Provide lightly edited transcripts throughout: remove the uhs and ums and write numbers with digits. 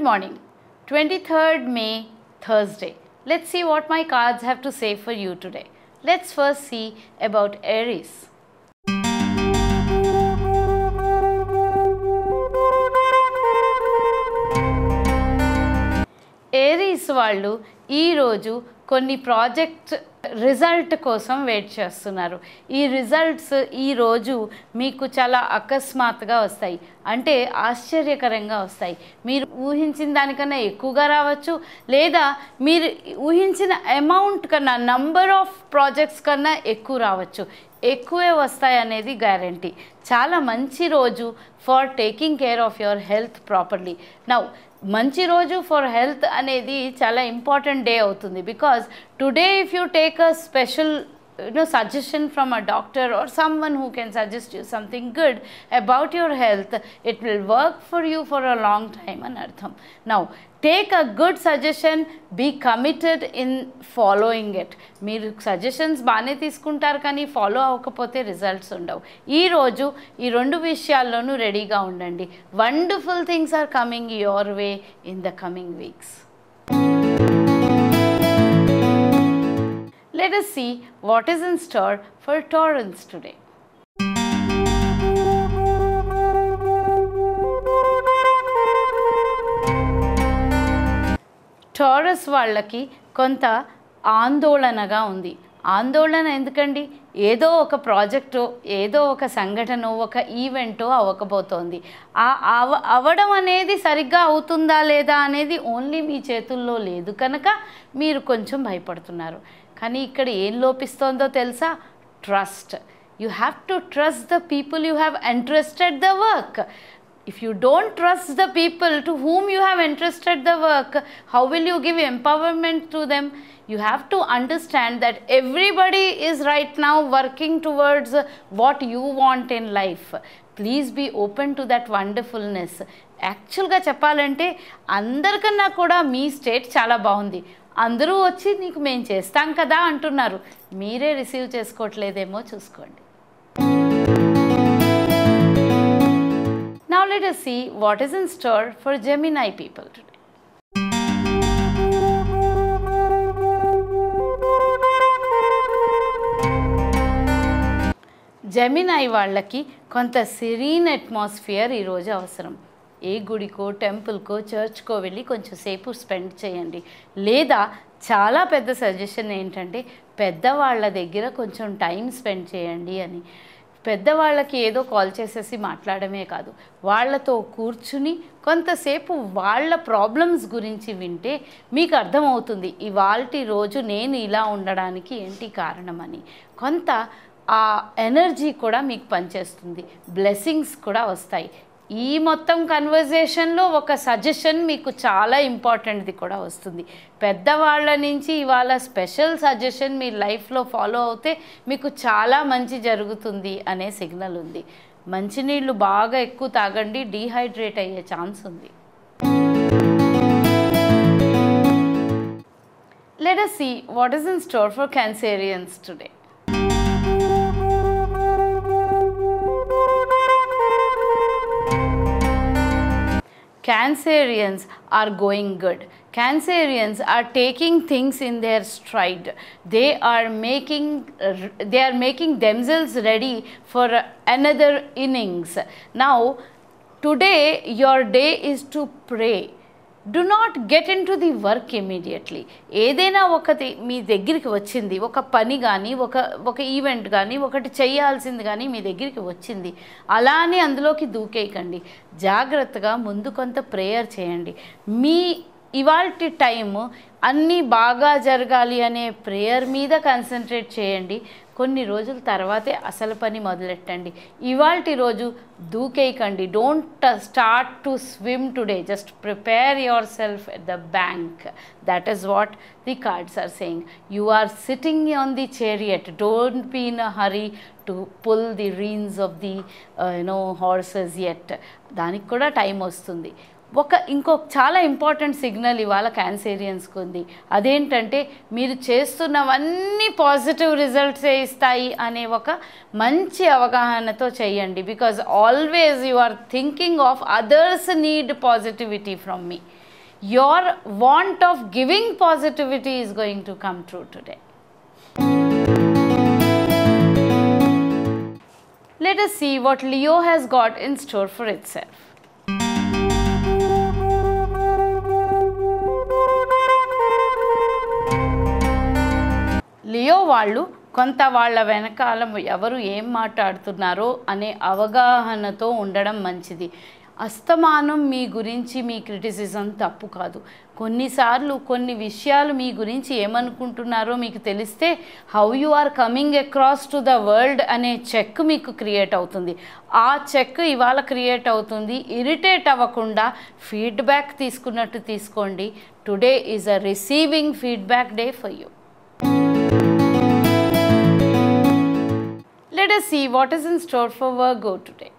morning, 23rd May, Thursday. Let's see what my cards have to say for you today. Let's first see about Aries. Aries వాళ్ళు ఈరోజు కొన్ని project result కోసం wait చేస్తున్నారు. ఈ results ఈరోజు మీకు చాలా అకస్మాత్తుగా వస్తాయి, అంటే ఆశ్చర్యకరంగా వస్తాయి. మీరు ఊహించిన దానికన్నా ఎక్కువగా రావచ్చు, లేదా మీరు ఊహించిన అమౌంట్ కన్నా నంబర్ ఆఫ్ ప్రాజెక్ట్స్ కన్నా ఎక్కువ రావచ్చు. ఎక్కువే వస్తాయి అనేది గ్యారంటీ. చాలా మంచి రోజు for taking care of your health properly. Now మంచి రోజు ఫర్ హెల్త్ అనేది చాలా ఇంపార్టెంట్ డే అవుతుంది. Because today if you take a special suggestion from a doctor or someone who can suggest you something good about your health, it will work for you for a long time and artham. Now take a good suggestion, be committed in following it. మీరు suggestions బాగానే తీసుకుంటారు, కానీ follow అవ్వకపోతే results ఉండవు. ఈరోజు ఈ రెండు విషయాల్లోనూ రెడీగా ఉండండి. Wonderful things are coming your way in the coming weeks. Let us see what is in store for Taurus today. Taurus వాళ్ళకి కొంత ఆందోళనగా ఉంది. ఆందోళన ఎందుకండి? ఏదో ఒక ప్రాజెక్టో, ఏదో ఒక సంఘటన, ఒక ఈవెంటో అవ్వకపోతోంది. అవ్వడం అనేది సరిగ్గా అవుతుందా లేదా అనేది ఓన్లీ మీ చేతుల్లో లేదు కనుక మీరు కొంచెం భయపడుతున్నారు. కానీ ఇక్కడ ఏం లోపిస్తోందో తెలుసా? Trust. You have to trust the people you have entrusted the work. If you don't trust the people to whom you have entrusted the work, how will you give empowerment to them? You have to understand that everybody is right now working towards what you want in life. Please be open to that wonderfulness. యాక్చువల్గా చెప్పాలంటే అందరికన్నా కూడా మీ state చాలా బాగుంది. అందరూ వచ్చి నీకు మేము చేస్తాం కదా అంటున్నారు, మీరే రిసీవ్ చేసుకోవట్లేదేమో చూసుకోండి. Now let us see what is in store for Gemini people today. Gemini వాళ్ళకి కొంత సిరీన్ అట్మాస్ఫియర్ ఈరోజు అవసరం. ఏ గుడికో, టెంపుల్కో, చర్చ్కో వెళ్ళి కొంచెం సేపు స్పెండ్ చేయండి. లేదా చాలా పెద్ద సజెషన్ ఏంటంటే పెద్దవాళ్ళ దగ్గర కొంచెం టైం స్పెండ్ చేయండి అని. పెద్దవాళ్ళకి ఏదో కాల్ చేసేసి మాట్లాడమే కాదు, వాళ్ళతో కూర్చుని కొంతసేపు వాళ్ళ ప్రాబ్లమ్స్ గురించి వింటే మీకు అర్థమవుతుంది ఇవాల్టి రోజు నేను ఇలా ఉండడానికి ఏంటి కారణమని. కొంత ఆ ఎనర్జీ కూడా మీకు పనిచేస్తుంది, బ్లెస్సింగ్స్ కూడా వస్తాయి. ఈ మొత్తం కన్వర్జేషన్లో ఒక సజెషన్ మీకు చాలా ఇంపార్టెంట్ది కూడా వస్తుంది. పెద్దవాళ్ళ నుంచి ఇవాళ స్పెషల్ సజెషన్ మీ లైఫ్లో ఫాలో అవుతే మీకు చాలా మంచి జరుగుతుంది అనే సిగ్నల్ ఉంది. మంచినీళ్ళు బాగా ఎక్కువ తాగండి, డీహైడ్రేట్ అయ్యే ఛాన్స్ ఉంది. Let us see what is in store for Cancerians today. Cancerians are going good. Cancerians are taking things in their stride. They are making themselves ready for another innings. Now, today your day is to pray. Do not get into the work immediately. ఏదైనా ఒకటి మీ దగ్గరికి వచ్చింది, ఒక పని కానీ, ఒక event కానీ, ఒకటి చేయాల్సింది కానీ మీ దగ్గరికి వచ్చింది, అలా అని అందులోకి దూకేయకండి. జాగ్రత్తగా ముందు కొంత ప్రేయర్ చేయండి. మీ ఇవాల్టి టైము అన్నీ బాగా జరగాలి అనే ప్రేయర్ మీద కాన్సన్ట్రేట్ చేయండి. కొన్ని రోజుల తర్వాతే అసలు పని మొదలెట్టండి. ఇవాల్టి రోజు దూకేయకండి. Don't start to swim today, just prepare yourself at the bank. That is what the cards are saying. You are sitting on the chariot. Don't be in a hurry to pull the reins of the horses yet. దానికి కూడా time వస్తుంది. ఇంకొక చాలా important signal ఇవాళ క్యాన్సేరియన్స్కి ఉంది. అదేంటంటే మీరు చేస్తున్నవన్నీ positive రిజల్ట్సే ఇస్తాయి అనే ఒక మంచి అవగాహనతో చేయండి. Because always you are thinking of others need positivity from me. Your want of giving positivity is going to come true today. Let us see what Leo has got in store for itself. Leo వాళ్ళు కొంత వాళ్ళ వెనకాల ఎవరు ఏం మాట్లాడుతున్నారో అనే అవగాహనతో ఉండడం మంచిది. అస్తమానం మీ గురించి మీ క్రిటిసిజం తప్పు కాదు. కొన్నిసార్లు కొన్ని విషయాలు మీ గురించి ఏమనుకుంటున్నారో మీకు తెలిస్తే how you are coming across to the world అనే చెక్ మీకు క్రియేట్ అవుతుంది. ఆ చెక్ ఇవాళ క్రియేట్ అవుతుంది. ఇరిటేట్ అవ్వకుండా ఫీడ్బ్యాక్ తీసుకున్నట్టు తీసుకోండి. Today is a receiving feedback day for you. Let us see what is in store for Virgo today.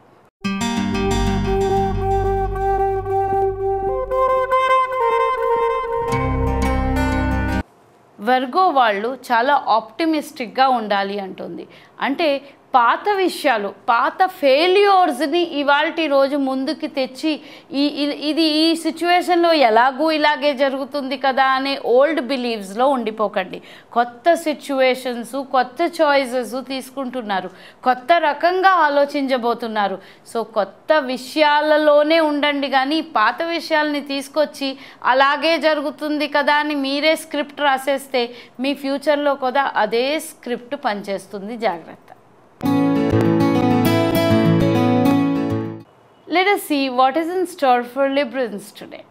Virgo వాళ్ళు చాలా ఆప్టిమిస్టిక్గా ఉండాలి అంటుంది. అంటే పాత విషయాలు, పాత ఫెయిల్యూర్స్ని ఇవాల్టి రోజు ముందుకి తెచ్చి ఈ సిచ్యువేషన్లో ఎలాగూ ఇలాగే జరుగుతుంది కదా అనే ఓల్డ్ బిలీవ్స్లో ఉండిపోకండి. కొత్త సిచ్యువేషన్స్, కొత్త చాయిసెస్ తీసుకుంటున్నారు, కొత్త రకంగా ఆలోచించబోతున్నారు. సో కొత్త విషయాలలోనే ఉండండి, కానీ పాత విషయాల్ని తీసుకొచ్చి అలాగే జరుగుతుంది కదా అని మీరే స్క్రిప్ట్ రాసేస్తే మీ ఫ్యూచర్లో కూడా అదే స్క్రిప్ట్ పనిచేస్తుంది. జాగ్రత్త. Let us see what is in store for Librans today.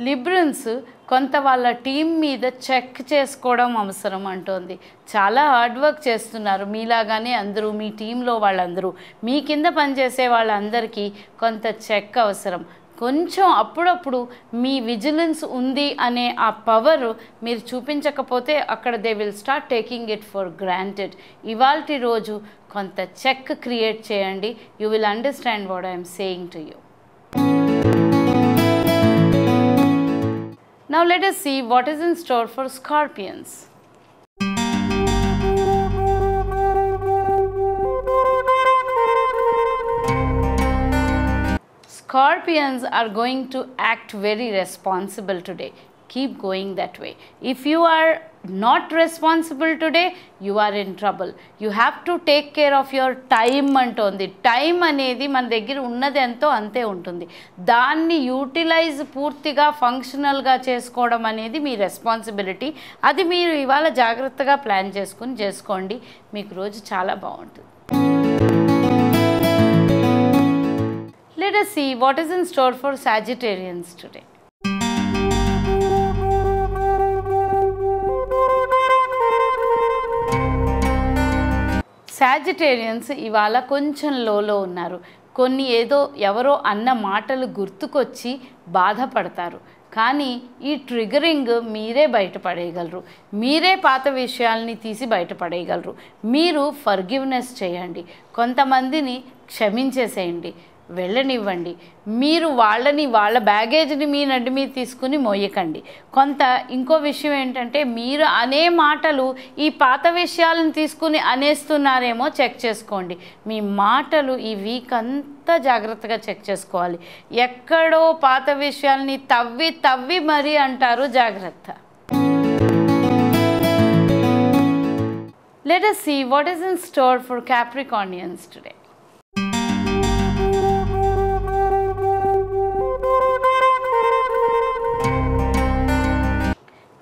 లిబ్రన్స్ కొంత వాళ్ళ టీం మీద చెక్ చేసుకోవడం అవసరం అంటోంది. చాలా హార్డ్ వర్క్ చేస్తున్నారు మీలాగానే అందరూ, మీ టీంలో వాళ్ళందరూ, మీ కింద పనిచేసే వాళ్ళందరికీ కొంత చెక్ అవసరం. కొంచెం అప్పుడప్పుడు మీ విజిలెన్స్ ఉంది అనే ఆ పవర్ మీరు చూపించకపోతే అక్కడ they will start taking it for granted. ఇవాల్టి రోజు కొంత చెక్ క్రియేట్ చేయండి. You will understand what I'm saying to you. Now let us see what is in store for Scorpions. Scorpions are going to act very responsible today. Keep going that way. If you are not responsible today, you are in trouble. You have to take care of your time అంటోంది. Time అనేది మన దగ్గర ఉన్నది ఎంతో అంతే ఉంటుంది. దాన్ని utilise పూర్తిగా ఫంక్షనల్గా చేసుకోవడం అనేది మీ రెస్పాన్సిబిలిటీ. అది మీరు ఇవాళ జాగ్రత్తగా ప్లాన్ చేసుకోండి. మీకు రోజు చాలా బాగుంటుంది. Let us see what is in store for Sagittarians today. Sagittarians ఇవాళ కొంచెం లోలో ఉన్నారు. కొన్ని ఎవరో అన్న మాటలు గుర్తుకొచ్చి బాధపడతారు. కానీ ఈ ట్రిగరింగ్ మీరే బయటపడేయగలరు. మీరే పాత విషయాల్ని తీసి బయటపడేయగలరు. మీరు ఫర్గివ్నెస్ చేయండి. కొంతమందిని క్షమించేసేయండి, వెళ్ళనివ్వండి. మీరు వాళ్ళ బ్యాగేజ్ని మీ నడ్డి మీద తీసుకుని మోయకండి. ఇంకో విషయం ఏంటంటే, మీరు అనే మాటలు ఈ పాత విషయాలను తీసుకుని అనేస్తున్నారేమో చెక్ చేసుకోండి. మీ మాటలు ఈ వీక్ అంతా జాగ్రత్తగా చెక్ చేసుకోవాలి. ఎక్కడో పాత విషయాల్ని తవ్వి మరీ అంటారు, జాగ్రత్త. Let us see what is in store for Capricornians today.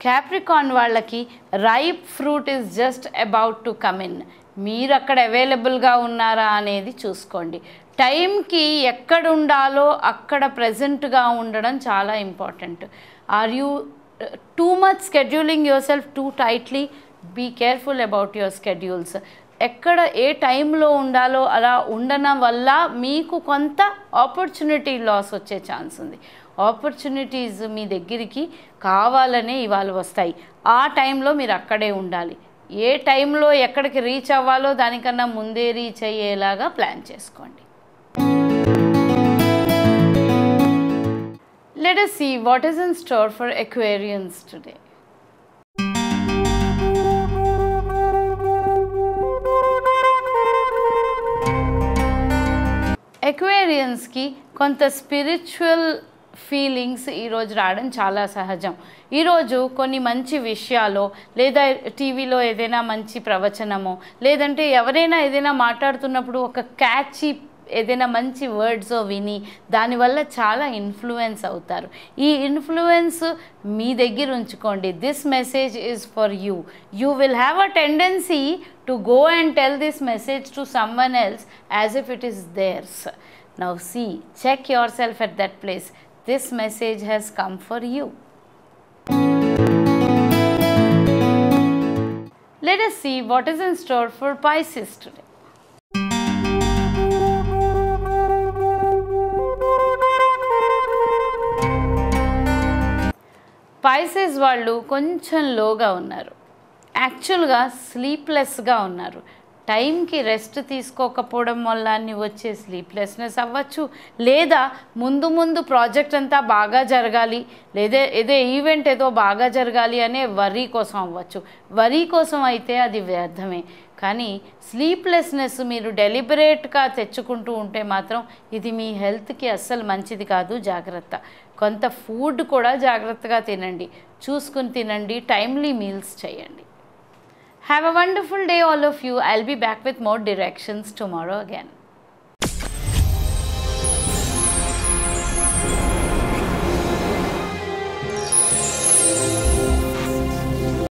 Capricorn వాళ్ళకి ripe fruit is just about to come in. మీరు అక్కడ అవైలబుల్గా ఉన్నారా అనేది చూసుకోండి. టైంకి ఎక్కడ ఉండాలో అక్కడ ప్రజెంట్గా ఉండడం చాలా important. Are you too much scheduling yourself too tightly? Be careful about your schedules. ఎక్కడ ఏ టైంలో ఉండాలో అలా ఉండడం వల్ల మీకు కొంత ఆపర్చునిటీ లాస్ వచ్చే ఛాన్స్ ఉంది. ఆపర్చునిటీస్ మీ దగ్గరికి కావాలనే ఇవాళ వస్తాయి. ఆ టైంలో మీరు అక్కడే ఉండాలి. ఏ టైంలో ఎక్కడికి రీచ్ అవ్వాలో దానికన్నా ముందే రీచ్ అయ్యేలాగా ప్లాన్ చేసుకోండి. Let us see what is in store for Aquarians today. ఎక్వేరియన్స్కి కొంత స్పిరిచువల్ ఫీలింగ్స్ ఈరోజు రావడం చాలా సహజం. ఈరోజు కొన్ని మంచి విషయాలు, లేదా టీవీలో ఏదైనా మంచి ప్రవచనము, లేదంటే ఎవరైనా ఏదైనా మాట్లాడుతున్నప్పుడు ఒక క్యాచీ ఏదైనా మంచి వర్డ్స్ విని దానివల్ల చాలా ఇన్ఫ్లుయెన్స్ అవుతారు. ఈ ఇన్ఫ్లుయెన్స్ మీ దగ్గర ఉంచుకోండి. This message is for you. You will have a tendency to go and tell this message to someone else as if it is theirs. Now see, check yourself at that place. This message has come for you. Let us see what is in store for Pisces today. Pisces వాళ్ళు కొంచెం లోగా ఉన్నారు. యాక్చువల్గా స్లీప్లెస్గా ఉన్నారు. టైంకి rest తీసుకోకపోవడం వల్ల వచ్చే స్లీప్లెస్నెస్ అవ్వచ్చు, లేదా ముందు ప్రాజెక్ట్ అంతా బాగా జరగాలి, లేదా ఏదో ఈవెంట్ ఏదో బాగా జరగాలి అనే వరీ కోసం అవ్వచ్చు. వరీ కోసం అయితే అది వ్యర్థమే. కానీ స్లీప్లెస్నెస్ మీరు డెలిబరేట్గా తెచ్చుకుంటూ ఉంటే మాత్రం ఇది మీ హెల్త్కి అస్సలు మంచిది కాదు. జాగ్రత్త. కొంత ఫుడ్ కూడా జాగ్రత్తగా తినండి, చూసుకుని తినండి, టైమ్లీ మీల్స్ చేయండి. Have a wonderful day all of you. I'll be back with more directions tomorrow again.